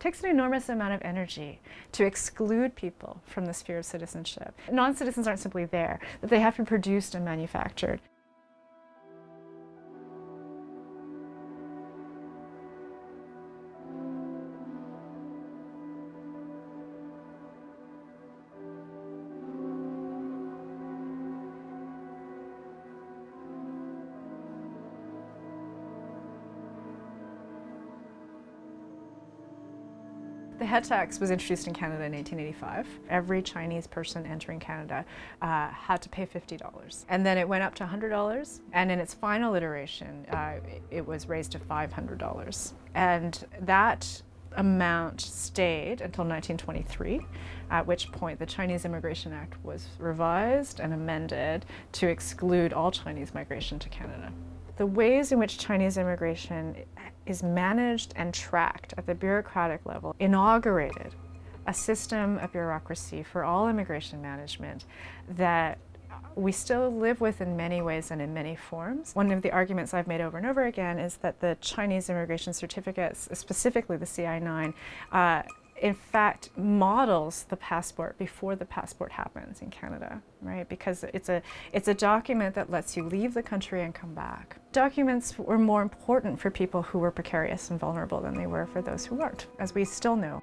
takes an enormous amount of energy to exclude people from the sphere of citizenship. Non-citizens aren't simply there, that they have to be produced and manufactured. The head tax was introduced in Canada in 1885. Every Chinese person entering Canada had to pay $50. And then it went up to $100, and in its final iteration, it was raised to $500. And that amount stayed until 1923, at which point the Chinese Immigration Act was revised and amended to exclude all Chinese migration to Canada. The ways in which Chinese immigration is managed and tracked at the bureaucratic level inaugurated a system of bureaucracy for all immigration management that we still live with in many ways and in many forms. One of the arguments I've made over and over again is that the Chinese immigration certificates, specifically the CI-9, in fact models the passport before the passport happens in Canada, right? Because it's a document that lets you leave the country and come back. Documents were more important for people who were precarious and vulnerable than they were for those who weren't, as we still know.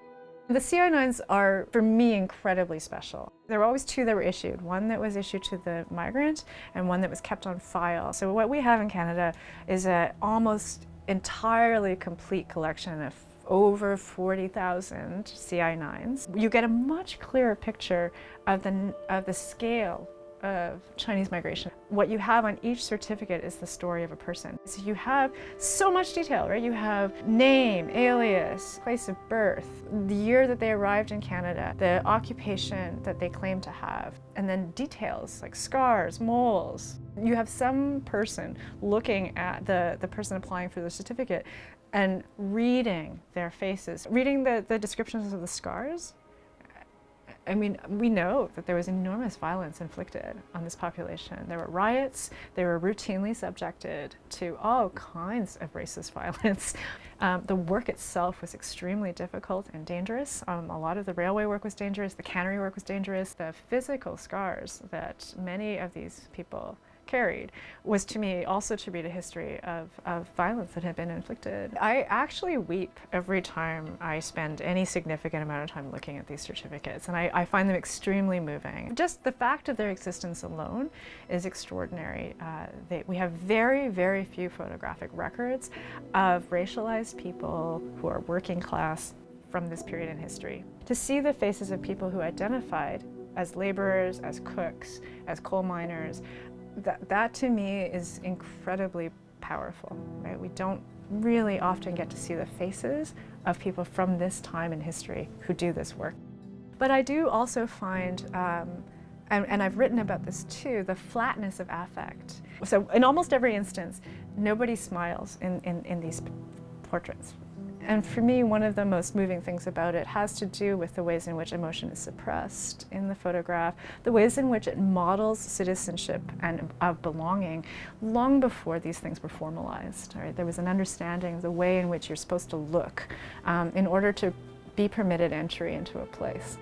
The CI-9s are, for me, incredibly special. There were always two that were issued, one that was issued to the migrant and one that was kept on file. So what we have in Canada is an almost entirely complete collection of over 40,000 CI-9s. You get a much clearer picture of the scale of Chinese migration. What you have on each certificate is the story of a person. So you have so much detail, right? You have name, alias, place of birth, the year that they arrived in Canada, the occupation that they claim to have, and then details like scars, moles. You have some person looking at the person applying for the certificate and reading their faces, reading the descriptions of the scars. I mean, we know that there was enormous violence inflicted on this population. There were riots, they were routinely subjected to all kinds of racist violence. The work itself was extremely difficult and dangerous. A lot of the railway work was dangerous, the cannery work was dangerous. The physical scars that many of these people carried was, to me, also to read a history of violence that had been inflicted. I actually weep every time I spend any significant amount of time looking at these certificates, and I find them extremely moving. Just the fact of their existence alone is extraordinary. We have very, very few photographic records of racialized people who are working class from this period in history. To see the faces of people who identified as laborers, as cooks, as coal miners, that to me is incredibly powerful, right? We don't really often get to see the faces of people from this time in history who do this work. But I do also find, and I've written about this too, the flatness of affect. So in almost every instance, nobody smiles in these portraits. And for me, one of the most moving things about it has to do with the ways in which emotion is suppressed in the photograph, the ways in which it models citizenship and of belonging long before these things were formalized. Right? There was an understanding of the way in which you're supposed to look in order to be permitted entry into a place.